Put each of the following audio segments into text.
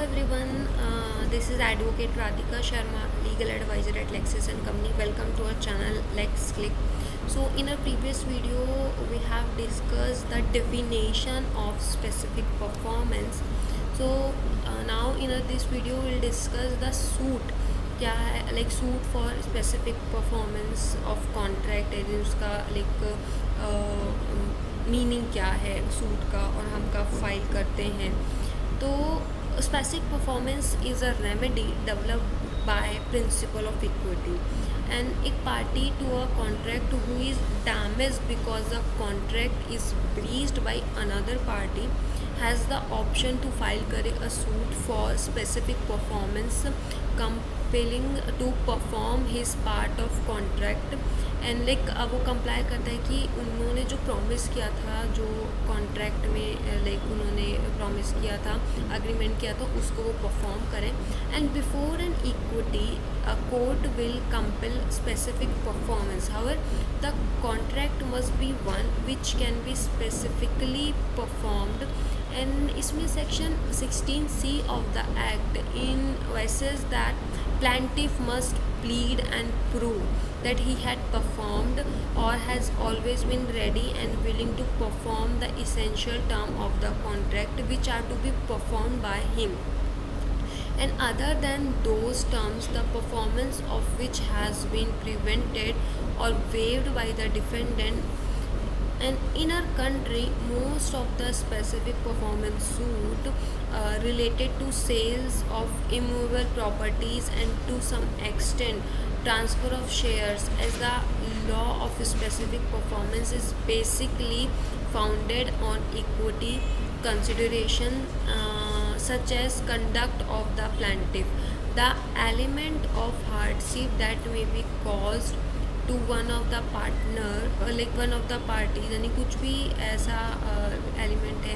everyone, this is Advocate Radhika Sharma, legal advisor at Lexis and Company. Welcome to our channel Lex Click. So, in our previous video, we have discussed the definition of specific performance. So, now in this video, we'll discuss the suit. क्या है like suit for specific performance of contract है उसका meaning क्या है suit का और हम कब फाइल करते हैं तो specific performance is a remedy developed by principle of equity and a party to a contract who is damaged because the contract is breached by another party has the option to file करे a suit for specific performance compelling to perform his part of contract and like अब वो comply करता है कि उन्होंने जो promise किया था जो कॉन्ट्रैक्ट में लाइक उन्होंने प्रॉमिस किया था अग्रीमेंट किया था उसको वो परफॉर्म करें and before an equity a court will compel specific performance however the contract must be one which can be specifically performed and इसमें section 16C of the act envisages that plaintiff must plead and prove that he had performed or has always been ready and willing to perform the essential term of the contract which are to be performed by him and other than those terms the performance of which has been prevented or waived by the defendant. And in our country most of the specific performance suit related to sales of immovable properties and to some extent transfer of shares as the law of specific performance is basically founded on equity consideration such as conduct of the plaintiff, the element of hardship that may be caused to one of the partner like one of the parties यानी कुछ भी ऐसा element है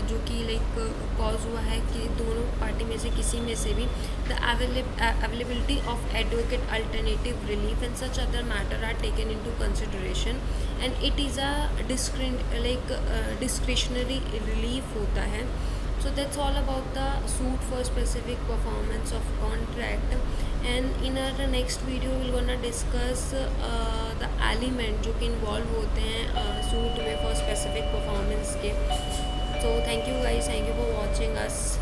जो कि like cause हुआ है कि दोनों पार्टी में से किसी में से भी the availability of advocate alternative relief and such other matter are taken into consideration and it is a discretionary relief होता है. So that's all about the suit for specific performance of contract and in our next video we're gonna discuss the element जो कि involve होते हैं suit में for specific performance के. So thank you guys, thank you for watching us.